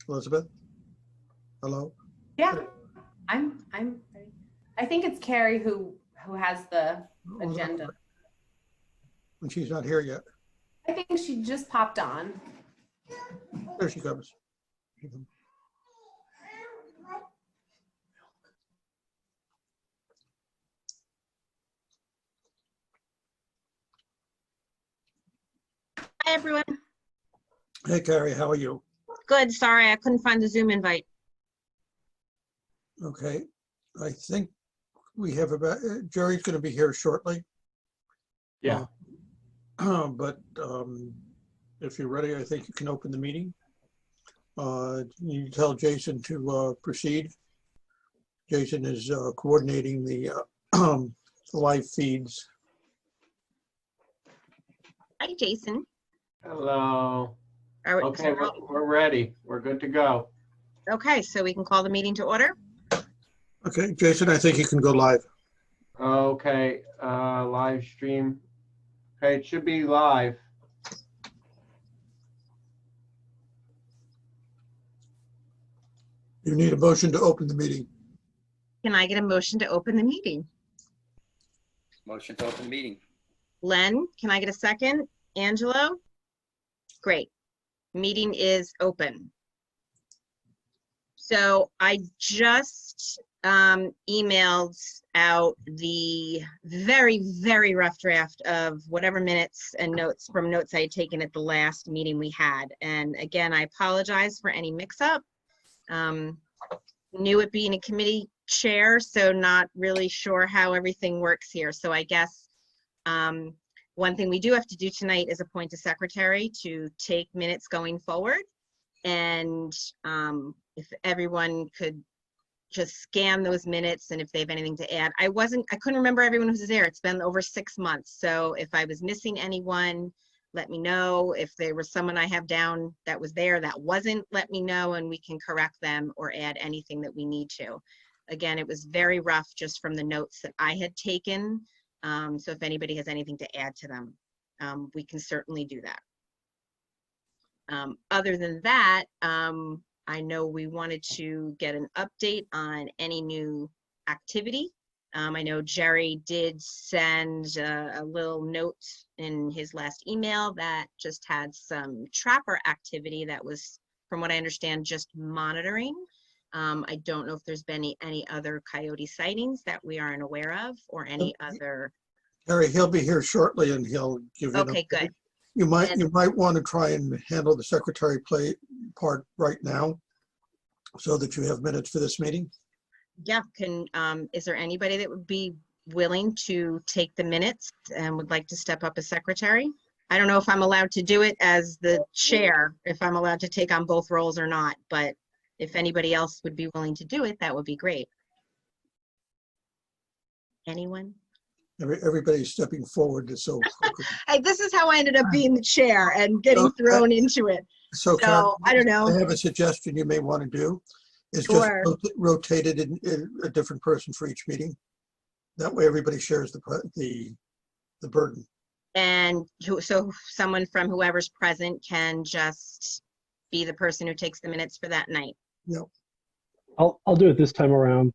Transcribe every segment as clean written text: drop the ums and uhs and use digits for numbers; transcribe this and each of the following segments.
Elizabeth? Hello? Yeah, I'm ready. I think it's Carrie who has the agenda. And she's not here yet. I think she just popped on. There she comes. Hi, everyone. Hey, Carrie, how are you? Good. Sorry, I couldn't find the Zoom invite. Okay. I think we have about, Jerry's going to be here shortly. Yeah. But if you're ready, I think you can open the meeting. You tell Jason to proceed. Jason is coordinating the live feeds. Hi, Jason. Hello. Okay, So we're ready. We're good to go. okay, so we can call the meeting to order. Okay, Jason, I think you can go live. Okay, live stream. Okay, it should be live. You need a motion to open the meeting. Can I get a motion to open the meeting? Motion to open meeting. Len, can I get a second? Angelo? Great. Meeting is open. So I just emailed out the very, very rough draft of whatever minutes and notes from notes I had taken at the last meeting we had. And again, I apologize for any mix-up. Knew it being a committee chair, so not really sure how everything works here. So I guess one thing we do have to do tonight is appoint a secretary to take minutes going forward. And if everyone could just scan those minutes and if they have anything to add. I couldn't remember everyone who was there. It's been over 6 months. So if I was missing anyone, let me know. If there was someone I have down that was there that wasn't, let me know and we can correct them or add anything that we need to. Again, it was very rough just from the notes that I had taken. So if anybody has anything to add to them, we can certainly do that. Other than that, I know we wanted to get an update on any new activity. I know Jerry did send a little note in his last email that just had some trapper activity that was, from what I understand, just monitoring. I don't know if there's been any other coyote sightings that we aren't aware of or any other. Harry, he'll be here shortly and he'll give you. Okay, good. You might want to try and handle the secretary part right now so that you have minutes for this meeting. Yeah, is there anybody that would be willing to take the minutes and would like to step up as secretary? I don't know if I'm allowed to do it as the chair, if I'm allowed to take on both roles or not, but if anybody else would be willing to do it, that would be great. Anyone? Everybody's stepping forward. So this is how I ended up being the chair and getting thrown into it. So Karen, I don't know. I have a suggestion you may want to do. Is sure. Just rotate it in a different person for each meeting. That way everybody shares the burden. And so someone from whoever's present can just be the person who takes the minutes for that night. Yep. I'll do it this time around.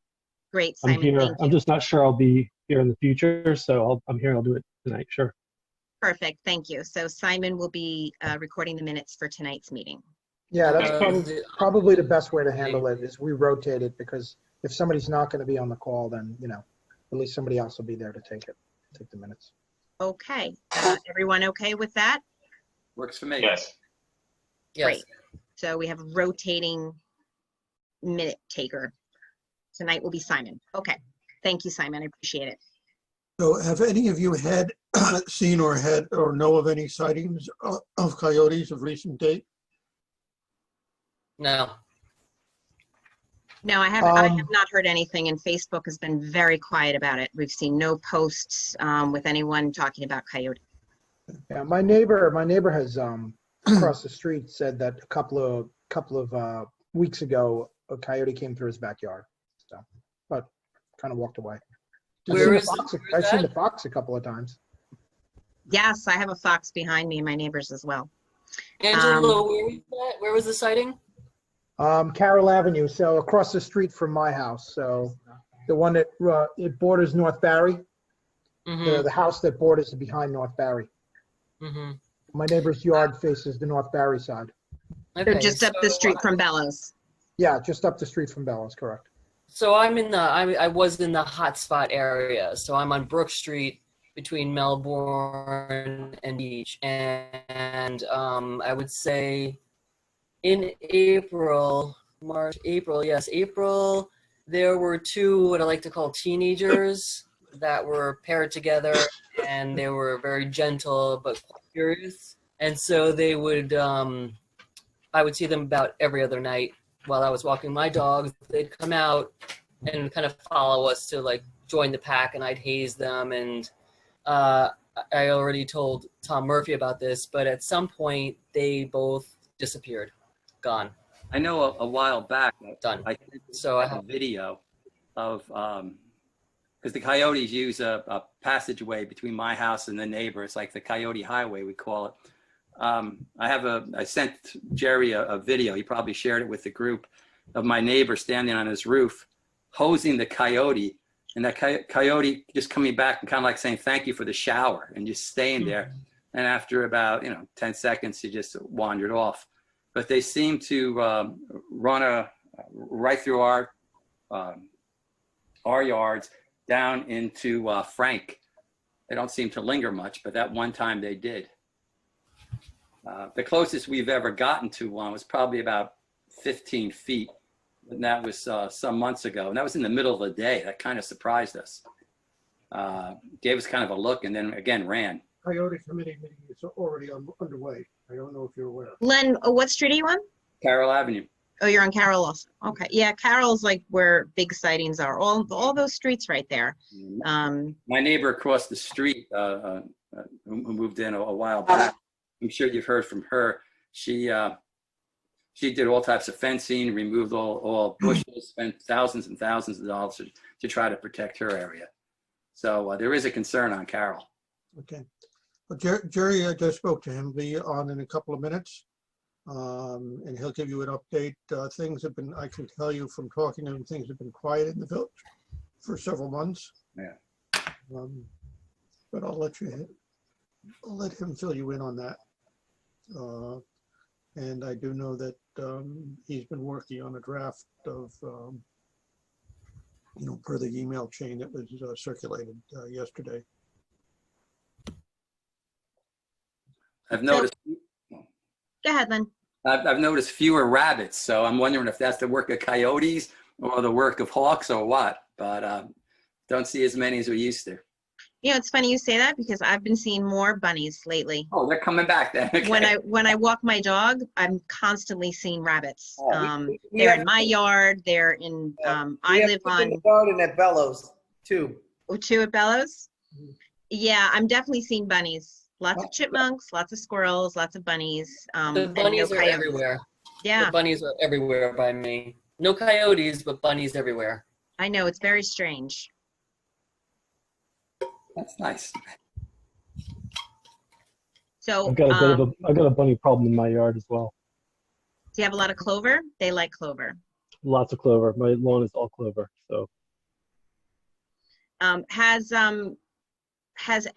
Great, Simon. I'm here. I'm just not sure I'll be here in the future, so I'm here. I'll do it tonight. Sure. Perfect. Thank you. So Simon will be recording the minutes for tonight's meeting. Yeah, that's probably the best way to handle it is we rotate it, because if somebody's not going to be on the call, then, you know, at least somebody else will be there to take the minutes. Okay. Everyone okay with that? Works for me. Yes. Great. So we have a rotating minute taker. Tonight will be Simon. Okay. Thank you, Simon. I appreciate it. So have any of you had seen or know of any sightings of coyotes of recent date? No. No, I have not heard anything, and Facebook has been very quiet about it. We've seen no posts with anyone talking about coyote. Yeah, my neighbor has across the street said that a couple of weeks ago a coyote came through his backyard. So, but kind of walked away. I've seen the fox a couple of times. Yes, I have a fox behind me, my neighbors as well. Angelo, where was the sighting? Carroll Avenue, so across the street from my house. So the one that it borders North Barry, the house that borders behind North Barry. My neighbor's yard faces the North Barry side. They're just up the street from Bellows. Yeah, just up the street from Bellows, correct. So I was in the hotspot area. So I'm on Brook Street between Melbourne and Beach. And I would say in April, there were two, what I like to call teenagers that were paired together, and they were very gentle but curious. And so they would, I would see them about every other night while I was walking my dog. They'd come out and kind of follow us to like join the pack, and I'd haze them. And I already told Tom Murphy about this, but at some point they both disappeared, gone. I know a while back, Done. So I have a video of, because the coyotes use a passageway between my house and the neighbor. It's like the Coyote Highway, we call it. I sent Jerry a video. He probably shared it with the group, of my neighbor standing on his roof, hosing the coyote, and that coyote just coming back and kind of like saying, thank you for the shower, and just staying there. And after about, 10 seconds, he just wandered off. But they seem to run right through our yards down into Frank. They don't seem to linger much, but that one time they did. The closest we've ever gotten to one was probably about 15 feet, and that was some months ago. And that was in the middle of the day. That kind of surprised us. Gave us kind of a look, and then again ran. Coyote committee meeting is already underway. I don't know if you're aware. Len, what street are you on? Carroll Avenue. Oh, you're on Carroll also. Okay. Yeah, Carroll's like where big sightings are. All those streets right there. My neighbor across the street, who moved in a while back, I'm sure you've heard from her. She did all types of fencing, removed all bushes, spent thousands and thousands of dollars to try to protect her area. So there is a concern on Carroll. Okay. Well, Jerry, I just spoke to him. He'll be on in a couple of minutes, and he'll give you an update. Things have been, I can tell you from talking to him, things have been quiet in the village for several months. Yeah. But I'll let him fill you in on that. And I do know that he's been working on a draft of, per the email chain that was circulated yesterday. I've noticed. Go ahead, Len. I've noticed fewer rabbits, so I'm wondering if that's the work of coyotes or the work of hawks or what. But don't see as many as we used to. It's funny you say that because I've been seeing more bunnies lately. Oh, they're coming back then. Okay. When I walk my dog, I'm constantly seeing rabbits. We They're have- in my yard. They're in. I live on. Garden at Bellows too. Two at Bellows. Yeah, I'm definitely seeing bunnies. Lots of chipmunks, lots of squirrels, lots of bunnies. The and no bunnies are coyotes. everywhere. Yeah, The bunnies are everywhere by me. No coyotes, but bunnies everywhere. I know, it's very strange. That's nice. So, I've got a bunny problem in my yard as well. do you have a lot of clover? They like clover. Lots of clover. My lawn is all clover. So Has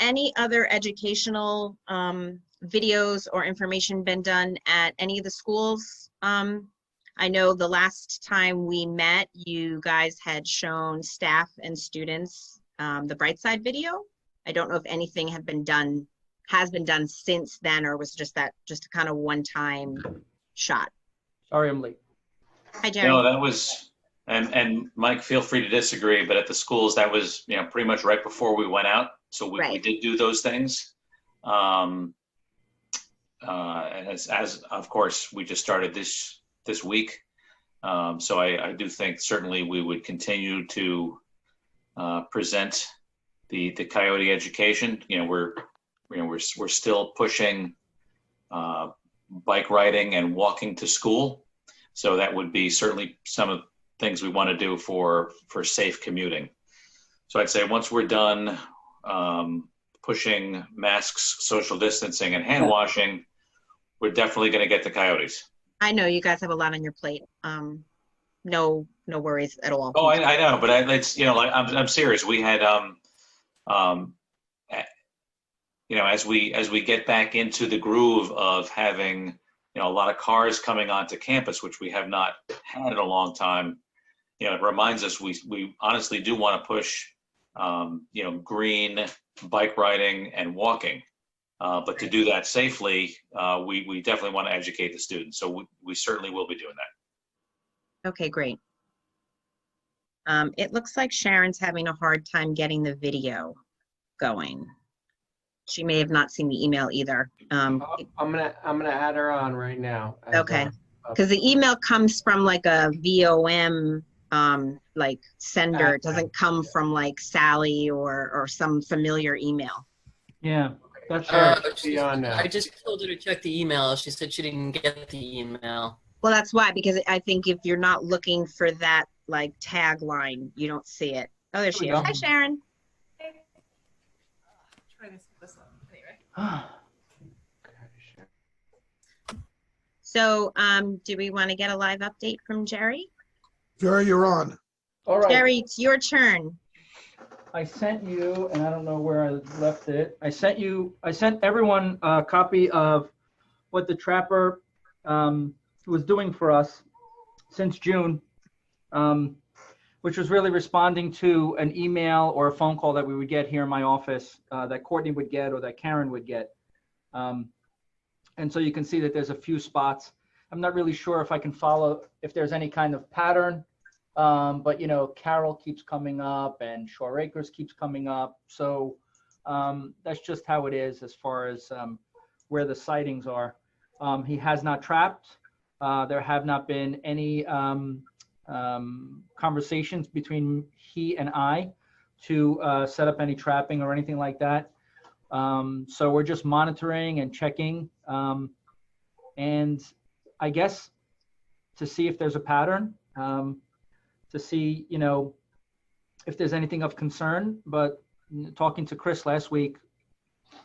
any other educational videos or information been done at any of the schools? I know the last time we met, you guys had shown staff and students the Brightside video. I don't know if anything has been done since then, or was just a kind of one-time shot. Sorry, I'm late. Hi, Jerry. No, that was, and Mike, feel free to disagree, but at the schools, that was, pretty much right before we went out. So we Right. did do those things. As of course, we just started this week. So I do think certainly we would continue to present the coyote education. We're still pushing bike riding and walking to school. So that would be certainly some of the things we want to do for safe commuting. So I'd say once we're done pushing masks, social distancing, and hand washing, we're definitely going to get the coyotes. I know you guys have a lot on your plate. No worries at all. Oh, I know, but it's, like, I'm serious. We had, um, as we get back into the groove of having, a lot of cars coming onto campus, which we have not had in a long time, it reminds us we honestly do want to push, green, bike riding and walking. But to do that safely, we definitely want to educate the students. So we certainly will be doing that. Okay, great. It looks like Sharon's having a hard time getting the video going. She may have not seen the email either. I'm gonna add her on right now. Okay, because the email comes from like a VOM like sender. It doesn't come from like Sally or some familiar email. Yeah, that's her. I just told her to check the email. She said she didn't get the email. Well, that's why, because I think if you're not looking for that like tagline, you don't see it. Oh, there she is. Hi, Sharon. Try this one anyway. So, do we want to get a live update from Jerry? Jerry, you're on. All right. Jerry, it's your turn. I sent you, and I don't know where I left it. I sent everyone a copy of what the Trapper was doing for us since June, which was really responding to an email or a phone call that we would get here in my office, that Courtney would get or that Karen would get. And so you can see that there's a few spots. I'm not really sure if I can follow, if there's any kind of pattern, but Carroll keeps coming up and Shore Acres keeps coming up. So that's just how it is as far as where the sightings are. He has not trapped. There have not been any conversations between he and I to set up any trapping or anything like that. So we're just monitoring and checking, and I guess to see if there's a pattern, to see, if there's anything of concern. But talking to Chris last week,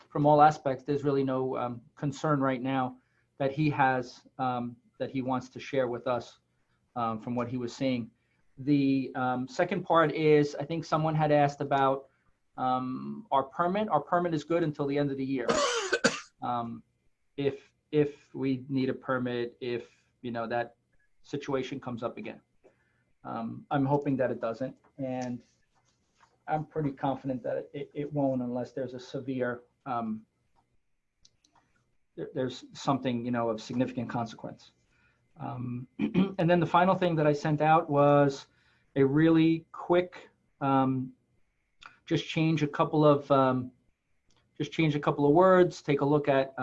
from all aspects, there's really no concern right now that he has, that he wants to share with us from what he was seeing. The second part is, I think someone had asked about our permit. Our permit is good until the end of the year. If we need a permit, if that situation comes up again. I'm hoping that it doesn't, and I'm pretty confident that it won't unless there's a severe, there's something of significant consequence. And then the final thing that I sent out was a really quick, just change a couple of words, take a look at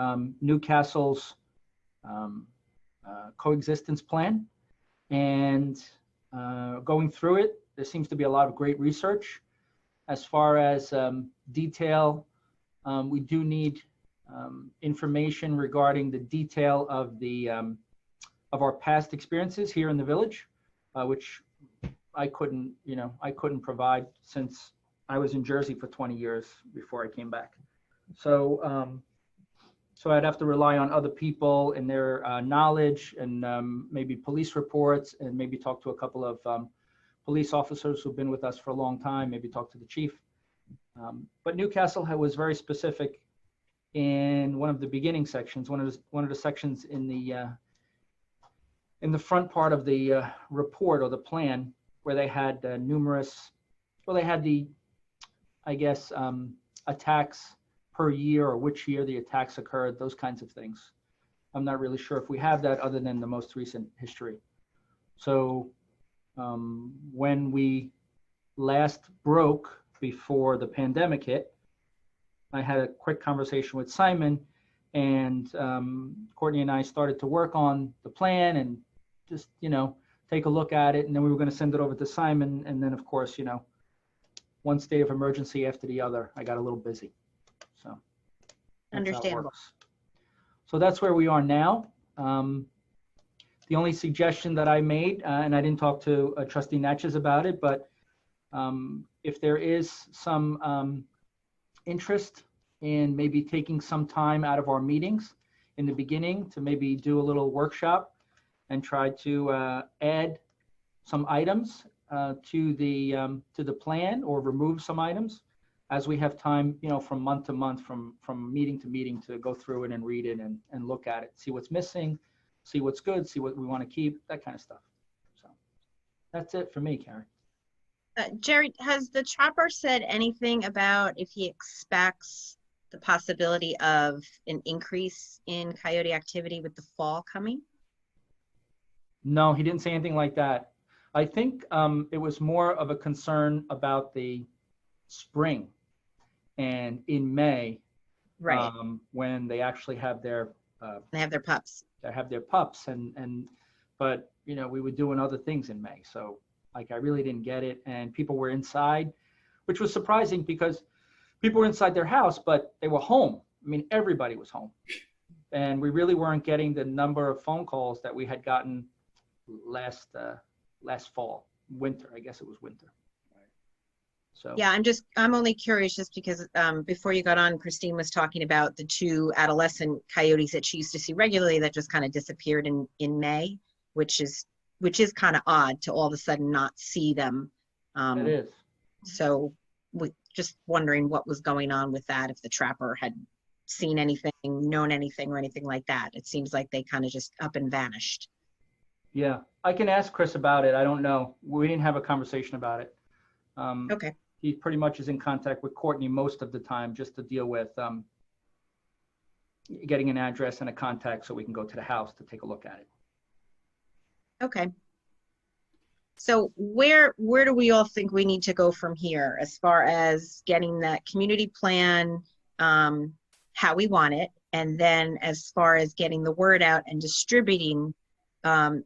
Newcastle's coexistence plan, and going through it, there seems to be a lot of great research. As far as detail, we do need information regarding the detail of the of our past experiences here in the village, which I couldn't provide since I was in Jersey for 20 years before I came back. So, so I'd have to rely on other people and their knowledge, and maybe police reports, and maybe talk to a couple of police officers who've been with us for a long time, maybe talk to the chief. But Newcastle was very specific in one of the beginning sections, one of the sections in the front part of the report or the plan, where they had numerous, well, they had the, I guess, attacks per year, or which year the attacks occurred, those kinds of things. I'm not really sure if we have that other than the most recent history. So when we last broke before the pandemic hit, I had a quick conversation with Simon, and Courtney and I started to work on the plan and just, take a look at it. And then we were going to send it over to Simon. And then, of course, one state of emergency after the other, I got a little busy. So Understandable. So that's where we are now. The only suggestion that I made, and I didn't talk to Trustee Natchez about it, but if there is some interest in maybe taking some time out of our meetings in the beginning to maybe do a little workshop and try to add some items to the plan, or remove some items as we have time, from month to month, from meeting to meeting, to go through it and read it and look at it, see what's missing, see what's good, see what we want to keep, that kind of stuff. So that's it for me, Karen. Jerry, has the chopper said anything about if he expects the possibility of an increase in coyote activity with the fall coming? No, he didn't say anything like that. I think it was more of a concern about the spring and in May, Right. When they actually have their They have their pups. they have their pups, but we were doing other things in May, so like I really didn't get it, and people were inside, which was surprising because people were inside their house, but they were home. I mean, everybody was home, and we really weren't getting the number of phone calls that we had gotten last fall, winter. I guess it was winter. So Yeah, I'm only curious just because before you got on, Christine was talking about the 2 adolescent coyotes that she used to see regularly that just kind of disappeared in May, which is kind of odd to all of a sudden not see them. it is. So we just wondering what was going on with that, if the trapper had seen anything, known anything, or anything like that. It seems like they kind of just up and vanished. Yeah, I can ask Chris about it. I don't know. We didn't have a conversation about it. Okay. He pretty much is in contact with Courtney most of the time, just to deal with getting an address and a contact so we can go to the house to take a look at it. Okay. So where do we all think we need to go from here as far as getting that community plan, how we want it, and then as far as getting the word out and distributing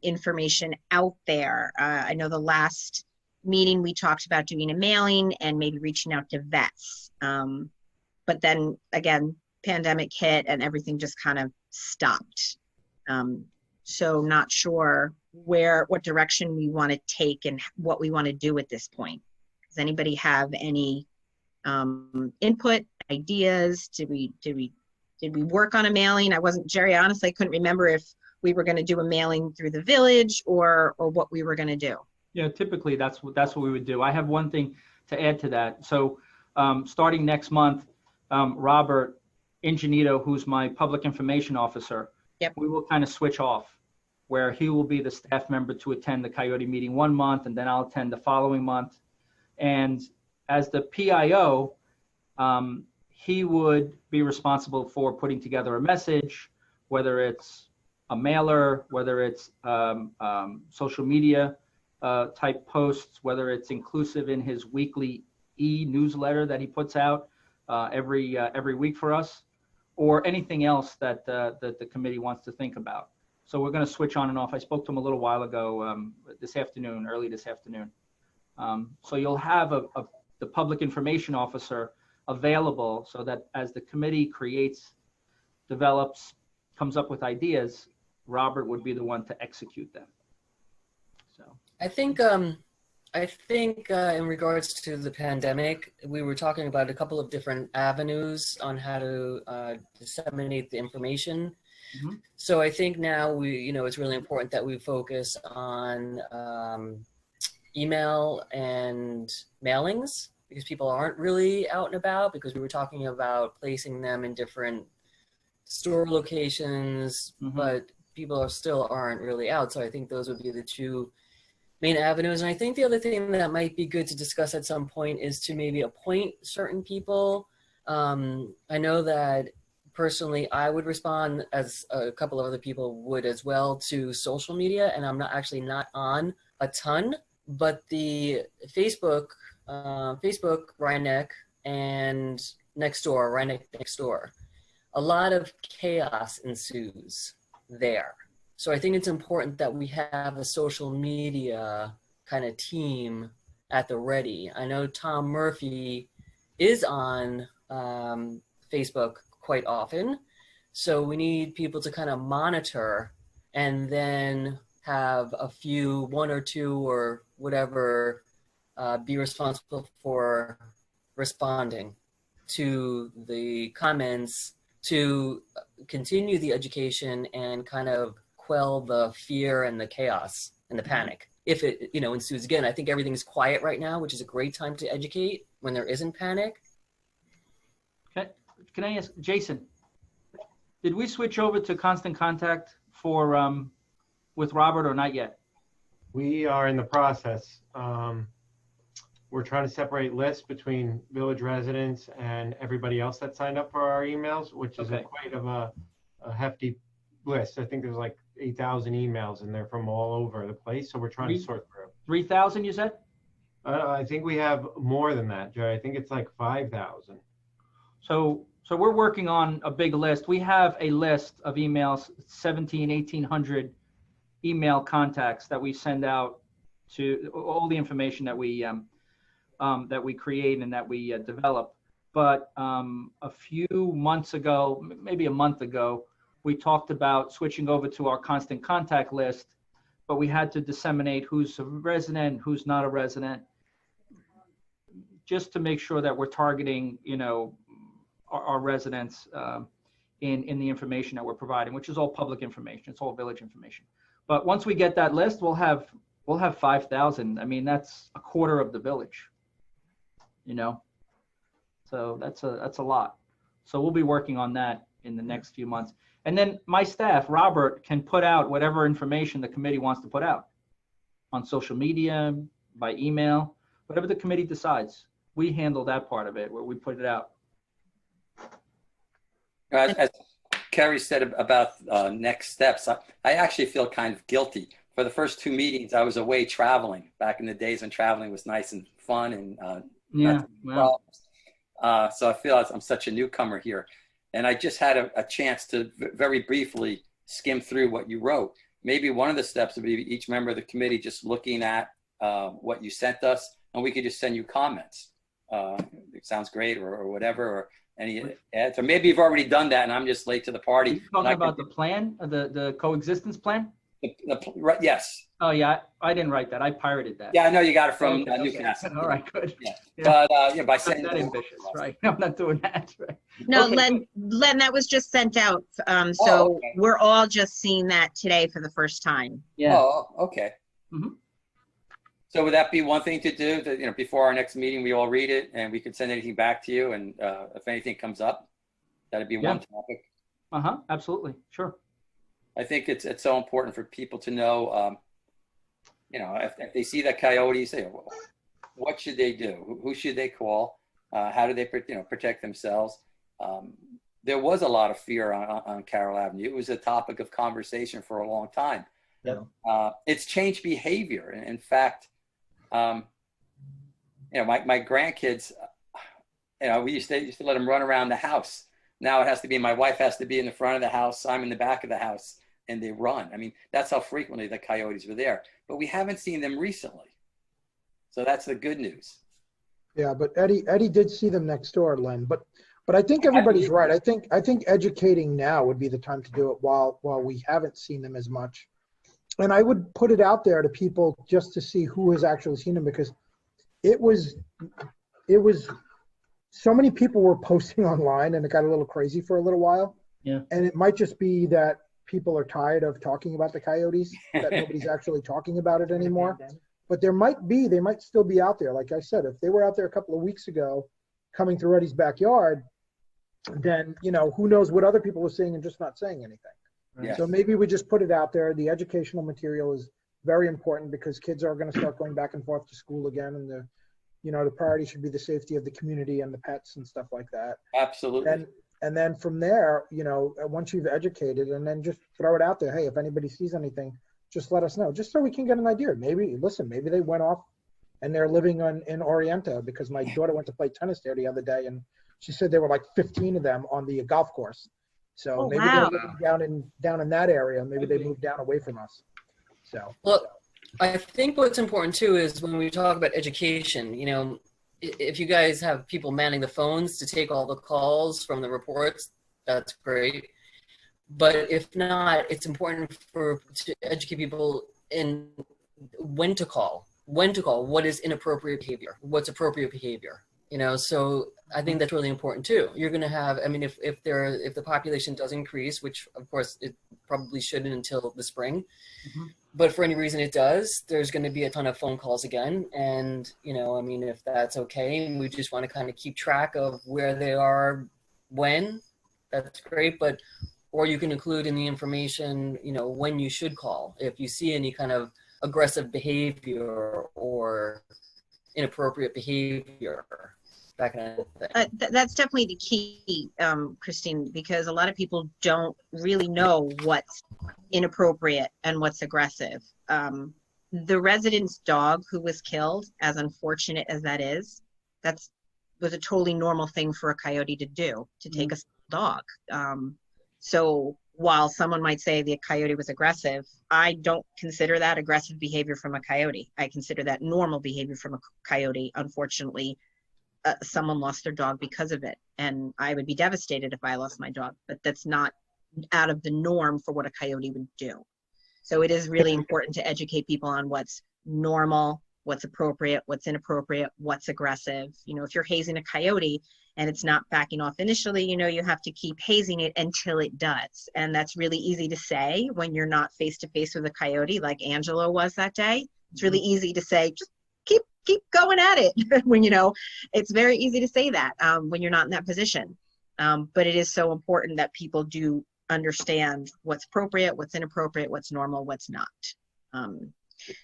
information out there? I know the last meeting we talked about doing a mailing and maybe reaching out to vets. But then again, pandemic hit and everything just kind of stopped. So not sure what direction we want to take and what we want to do at this point. Does anybody have any input, ideas? Did we work on a mailing? Jerry, honestly, I couldn't remember if we were going to do a mailing through the village or what we were going to do. Yeah, typically that's what we would do. I have one thing to add to that. So starting next month, Robert Ingenito, who's my public information officer, Yep. We will kind of switch off, where he will be the staff member to attend the Coyote meeting one month, and then I'll attend the following month. And as the PIO, he would be responsible for putting together a message, whether it's a mailer, whether it's social media type posts, whether it's inclusive in his weekly e-newsletter that he puts out every week for us, or anything else that the committee wants to think about. So we're going to switch on and off. I spoke to him a little while ago, early this afternoon. So you'll have the public information officer available so that as the committee creates, develops, comes up with ideas, Robert would be the one to execute them. So I think in regards to the pandemic, we were talking about a couple of different avenues on how to disseminate the information. Mm-hmm. So I think now it's really important that we focus on email and mailings, because people aren't really out and about, because we were talking about placing them in different store locations, Mm-hmm. but people still aren't really out. So I think those would be the 2 main avenues. And I think the other thing that might be good to discuss at some point is to maybe appoint certain people. I know that personally I would respond, as a couple of other people would as well, to social media, and I'm not on a ton, but the Facebook, Rhineck, and Rhineck Next Door, a lot of chaos ensues there. So I think it's important that we have a social media kind of team at the ready. I know Tom Murphy is on Facebook quite often, so we need people to kind of monitor and then have one or two or whatever be responsible for responding to the comments to continue the education and kind of quell the fear and the chaos and the panic. If it, ensues again, I think everything's quiet right now, which is a great time to educate when there isn't panic. Okay. Can I ask, Jason, did we switch over to constant contact for, with Robert or not yet? We are in the process. We're trying to separate lists between village residents and everybody else that signed up for our emails, which is Okay. quite of a hefty list. I think there's like 8,000 emails and they're from all over the place. So we're trying to sort through. 3,000, you said? I think we have more than that, Joe. I think it's like 5,000. So we're working on a big list. We have a list of emails, 1,800 email contacts that we send out to all the information that we create and that we develop. But a few months ago, maybe a month ago, we talked about switching over to our constant contact list, but we had to disseminate who's a resident, who's not a resident, just to make sure that we're targeting, our residents in the information that we're providing, which is all public information. It's all village information. But once we get that list, we'll have 5,000. I mean, that's a quarter of the village, So that's a lot. So we'll be working on that in the next few months. And then my staff, Robert, can put out whatever information the committee wants to put out on social media, by email, whatever the committee decides. We handle that part of it where we put it out. As Kerry said about next steps, I actually feel kind of guilty. For the first 2 meetings, I was away traveling back in the days when traveling was nice and fun and Yeah, wow. so I feel I'm such a newcomer here. And I just had a chance to very briefly skim through what you wrote. Maybe one of the steps would be each member of the committee just looking at what you sent us, and we could just send you comments. It sounds great or whatever, or any ads. Or maybe you've already done that and I'm just late to the party. You're talking about the plan, the coexistence plan? Right, yes. Oh, yeah, I didn't write that. I pirated that. Yeah, I know you got it from Okay, okay. Newcastle. All right, good. Yeah. Yeah. But by Not saying that ambitious, right? I'm not doing that. Right. No, Okay. Len, that was just sent out. So Oh, okay. we're all just seeing that today for the first time. Yeah. Oh, okay. Mhm. So would that be one thing to do? That before our next meeting, we all read it and we could send anything back to you. And if anything comes up, that'd be one topic. Absolutely, sure. I think it's so important for people to know. If they see that Coyote, say, what should they do? Who should they call? How do they protect themselves? There was a lot of fear on Carroll Avenue. It was a topic of conversation for a long time. Yeah. It's changed behavior. In fact, my grandkids, we used to let them run around the house. Now it has to be, my wife has to be in the front of the house, I'm in the back of the house, and they run. I mean, that's how frequently the coyotes were there. But we haven't seen them recently. So that's the good news. Yeah, but Eddie did see them next door, Len. But I think everybody's right. I think educating now would be the time to do it while we haven't seen them as much. And I would put it out there to people just to see who has actually seen them, because it was so many people were posting online and it got a little crazy for a little while. Yeah. And it might just be that people are tired of talking about the coyotes, that nobody's actually talking about it anymore. But they might still be out there. Like I said, if they were out there a couple of weeks ago coming through Eddie's backyard, then, who knows what other people were seeing and just not saying anything. Yes. So maybe we just put it out there. The educational material is very important because kids are going to start going back and forth to school again. And the priority should be the safety of the community and the pets and stuff like that. Absolutely. And then from there, once you've educated, and then just throw it out there. Hey, if anybody sees anything, just let us know, just so we can get an idea. Maybe they went off and they're living in Orienta, because my daughter went to play tennis there the other day, and she said there were like 15 of them on the golf course. So maybe they're living down in that area. Maybe they moved down away from us. So. Well, I think what's important too is when we talk about education, if you guys have people manning the phones to take all the calls from the reports, that's great. But if not, it's important to educate people in when to call, what is inappropriate behavior, what's appropriate behavior. You know, so I think that's really important too. You're going to have, I mean, if the population does increase, which of course it probably shouldn't until the spring, but for any reason it does, there's going to be a ton of phone calls again. And, you know, I mean, if that's okay, and we just want to kind of keep track of where they are, when, that's great. But, or you can include in the information, you know, when you should call if you see any kind of aggressive behavior or inappropriate behavior. That kind of thing. That's definitely the key, Christine, because a lot of people don't really know what's inappropriate and what's aggressive. The resident's dog who was killed, as unfortunate as that is, was a totally normal thing for a coyote to do, to take a dog. So while someone might say the coyote was aggressive, I don't consider that aggressive behavior from a coyote. I consider that normal behavior from a coyote. Unfortunately, someone lost their dog because of it, and I would be devastated if I lost my dog, but that's not out of the norm for what a coyote would do. So it is really important to educate people on what's normal, what's appropriate, what's inappropriate, what's aggressive. You know, if you're hazing a coyote and it's not backing off initially, you know, you have to keep hazing it until it does. And that's really easy to say when you're not face to face with a coyote like Angelo was that day. It's really easy to say, just keep going at it when, you know, it's very easy to say that when you're not in that position. But it is so important that people do understand what's appropriate, what's inappropriate, what's normal, what's not.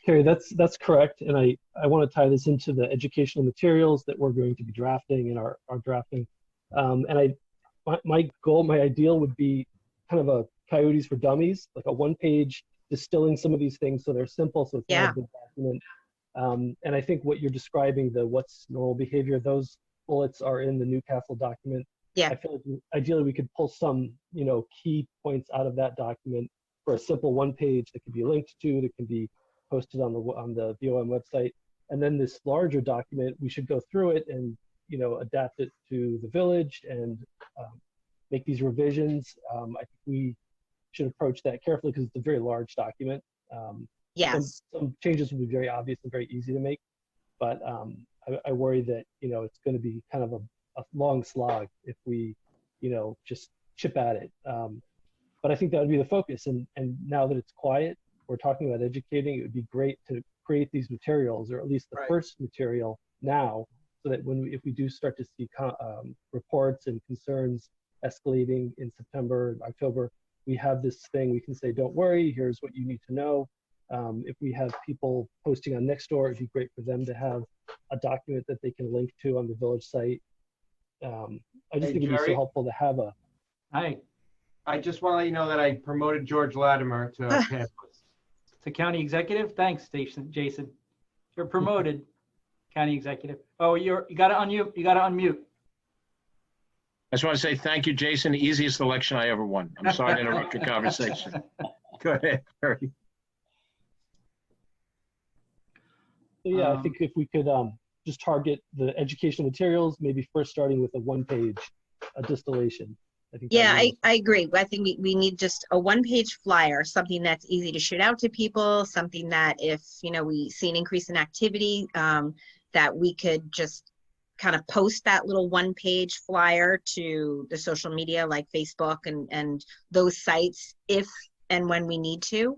Carrie, that's correct. And I want to tie this into the educational materials that we're going to be drafting and are drafting. My goal, my ideal would be kind of a Coyotes for Dummies, like a one-page distilling some of these things so they're simple, so it's not a big document. And I think what you're describing, the what's normal behavior, those bullets are in the Newcastle document. Yeah. I feel like ideally we could pull some, you know, key points out of that document for a simple one page that can be linked to, that can be posted on the VOM website. And then this larger document, we should go through it and, you know, adapt it to the village and make these revisions. I think we should approach that carefully because it's a very large document. Yes. Some changes will be very obvious and very easy to make, but I worry that, you know, it's going to be kind of a long slog if we, you know, just chip at it. But I think that would be the focus. And now that it's quiet, we're talking about educating. It would be great to create these materials, or at least the first material now, so that if we do start to see reports and concerns escalating in September, October, we have this thing we can say, don't worry, here's what you need to know. If we have people posting on Nextdoor, it'd be great for them to have a document that they can link to on the village site. I just think it'd be so helpful to have a. Hi. I just want to let you know that I promoted George Latimer to campus. To county executive? Thanks, Jason. You're promoted, county executive. Oh, you got to unmute. You got to unmute. I just want to say thank you, Jason. The easiest election I ever won. I'm sorry to interrupt your conversation. Go ahead, Harry. So yeah, I think if we could just target the educational materials, maybe first starting with a one-page distillation. I think I agree. I think we need just a one-page flyer, something that's easy to shoot out to people, something that if, you know, we see an increase in activity, that we could just kind of post that little one-page flyer to the social media like Facebook and those sites if and when we need to.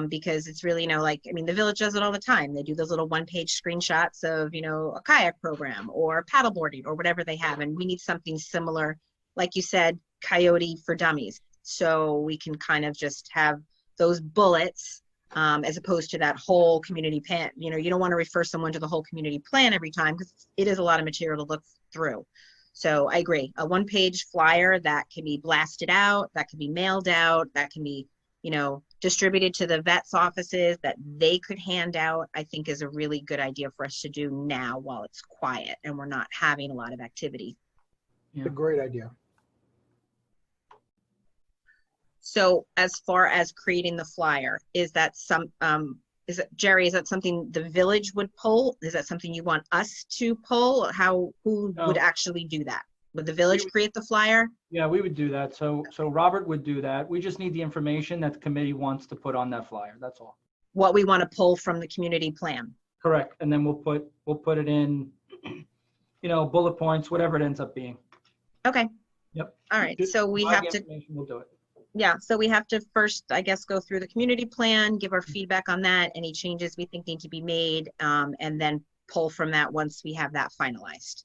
Because it's really, you know, like, I mean, the village does it all the time. They do those little one-page screenshots of, you know, a kayak program or paddleboarding or whatever they have. And we need something similar, like you said, Coyote for Dummies. So we can kind of just have those bullets as opposed to that whole community plan. You know, you don't want to refer someone to the whole community plan every time because it is a lot of material to look through. So I agree. A one-page flyer that can be blasted out, that can be mailed out, that can be, you know, distributed to the vets' offices that they could hand out, I think is a really good idea for us to do now while it's quiet and we're not having a lot of activity. It's a great idea. So as far as creating the flyer, is that Jerry, is that something the village would pull? Is that something you want us to pull? Who would actually do that? Would the village create the flyer? Yeah, we would do that. So Robert would do that. We just need the information that the committee wants to put on that flyer. That's all. What we want to pull from the community plan. Correct. And then we'll put it in bullet points, whatever it ends up being. Okay. Yep. All right. Just So we provide have the to, information, we'll do it. yeah, so we have to first, I guess, go through the community plan, give our feedback on that, any changes we think need to be made, and then pull from that once we have that finalized.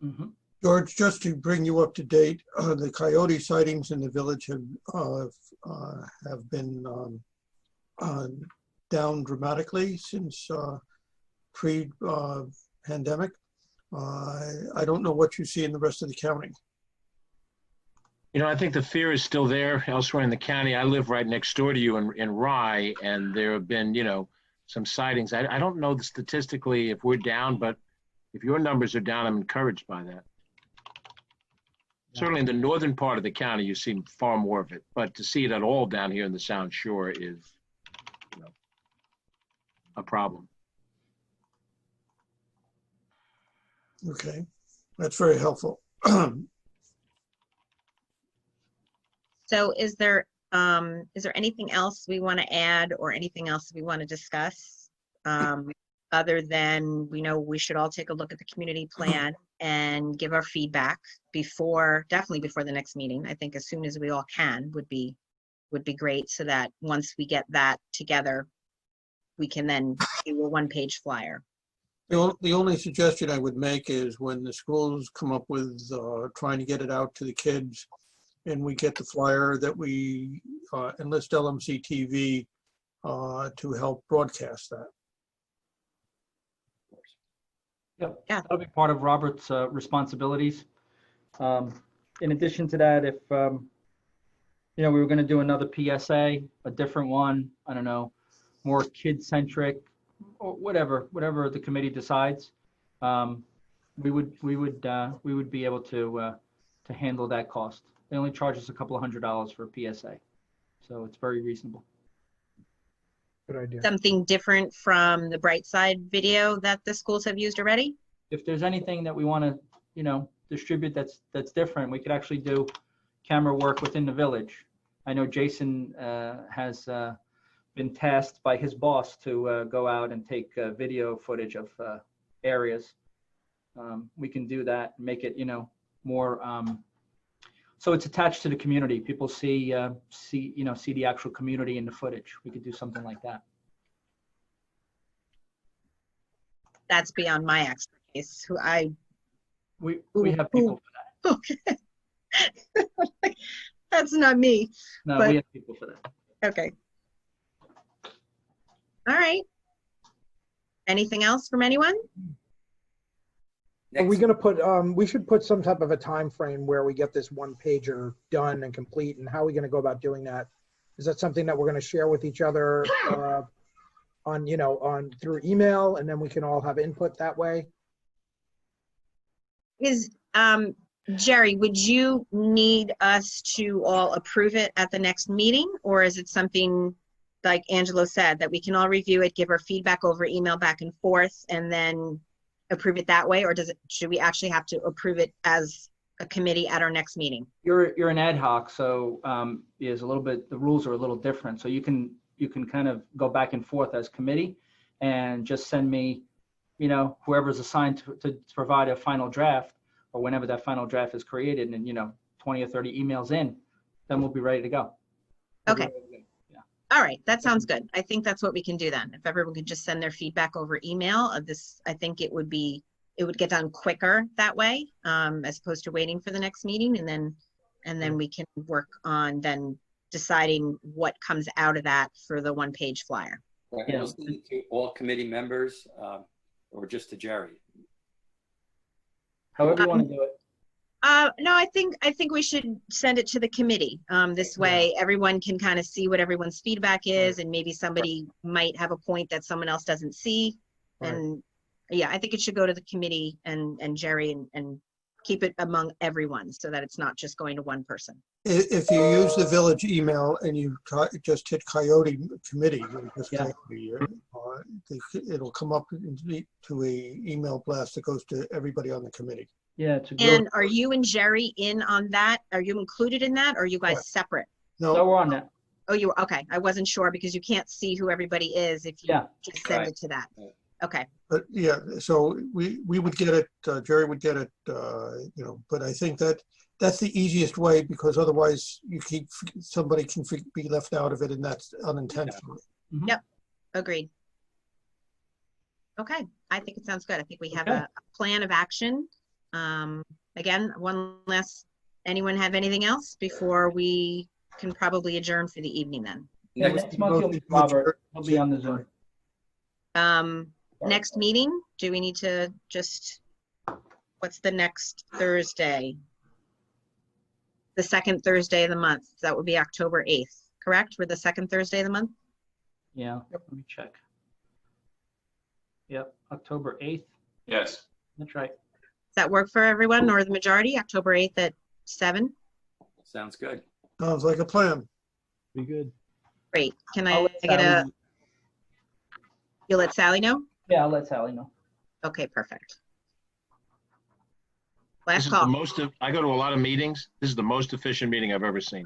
Mm-hmm. George, just to bring you up to date, the coyote sightings in the village have been down dramatically since pre-pandemic. I don't know what you see in the rest of the county. I think the fear is still there elsewhere in the county. I live right next door to you in Rye, and there have been, some sightings. I don't know statistically if we're down, but if your numbers are down, I'm encouraged by that. Certainly in the northern part of the county, you see far more of it, but to see it at all down here in the Sound Shore is, a problem. Okay, that's very helpful. So is there anything else we want to add or anything else we want to discuss? Other than we know we should all take a look at the community plan and give our feedback definitely before the next meeting. I think as soon as we all can would be great, so that once we get that together, we can then do a one-page flyer. The only suggestion I would make is when the schools come up with trying to get it out to the kids, and we get the flyer, that we enlist LMC TV to help broadcast that. Yep. Yeah. That'll be part of Robert's responsibilities. In addition to that, if we were going to do another PSA, a different one, I don't know, more kid-centric, or whatever the committee decides, we would be able to handle that cost. They only charge us a couple of $100 for a PSA, so it's very reasonable. Good idea. Something different from the Bright Side video that the schools have used already? If there's anything that we want to, distribute that's different, we could actually do camera work within the village. I know Jason has been tasked by his boss to go out and take video footage of areas. We can do that, make it, more, so it's attached to the community. People see the actual community in the footage. We could do something like that. That's beyond my expertise. We have people for that. Okay. That's not me. No, but, we have people for that. Okay. All right. Anything else from anyone? Are we going to put, we should put some type of a time frame where we get this one pager done and complete, and how are we going to go about doing that? Is that something that we're going to share with each other on through email, and then we can all have input that way? Jerry, would you need us to all approve it at the next meeting, or is it something like Angelo said, that we can all review it, give our feedback over email back and forth, and then approve it that way? Or should we actually have to approve it as a committee at our next meeting? You're an ad hoc, so is a little bit, the rules are a little different. So you can kind of go back and forth as committee and just send me, whoever's assigned to provide a final draft, or whenever that final draft is created, and 20 or 30 emails in, then we'll be ready to go. Okay. All right, that sounds good. I think that's what we can do then. If everyone could just send their feedback over email of this, I think it would get done quicker that way, as opposed to waiting for the next meeting, and then we can work on then deciding what comes out of that for the one-page flyer. Right. Yeah. To all committee members, or just to Jerry? However you want to do it. No, I think we should send it to the committee. This way everyone can kind of see what everyone's feedback is, and maybe somebody might have a point that someone else doesn't see. Right. And yeah, I think it should go to the committee and Jerry and keep it among everyone, so that it's not just going to one person. If you use the village email and you just hit Coyote committee, it'll come up to a email blast that goes to everybody on the committee. Yeah. And are you and Jerry in on that? Are you included in that, or are you guys separate? No, we're on that. Oh, you were, okay. I wasn't sure because you can't see who everybody is if you just send it to that. Okay, But yeah, so we would get it, Jerry would get it, but I think that's the easiest way, because otherwise somebody can be left out of it, and that's unintentional. Yep. Agreed. Okay, I think it sounds good. I think we have Okay. a plan of action. Again, anyone have anything else before we can probably adjourn for the evening then? Yeah, next month you'll meet Robert. He'll be on the Zoom. Next meeting, do we need to what's the next Thursday? The second Thursday of the month. That would be October 8th, correct? For the second Thursday of the month? Yeah, let me check. Yep, October 8th. Yes. That's right. Does that work for everyone or the majority? October 8th at 7? Sounds good. Sounds like a plan. Be good. Great. Can I'll I let get Sally- you'll let Sally know? Yeah, I'll let Sally know. Okay, perfect. This Last is call. I go to a lot of meetings. This is the most efficient meeting I've ever seen.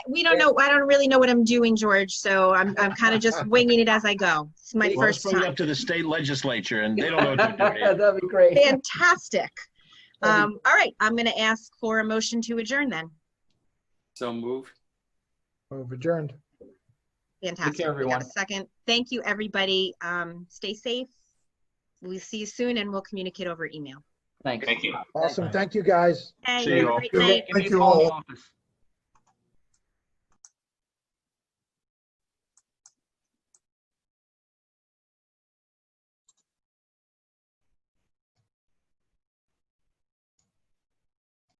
We don't know. I don't really know what I'm doing, George. So I'm kind of just winging it as I go. It's my Well, let's first bring it time. up to the state legislature, and they don't know what they're doing here. That'd be great. Fantastic. All right, I'm going to ask for a motion to adjourn then. So moved. Move adjourned. Fantastic. care, We got everyone. a second. Thank you, everybody. Stay safe. We'll see you soon, and we'll communicate over email. Thanks. Thank you. Awesome. Thank you, guys. Hey, See you all. great night. Give me Thank a you call in the all. office.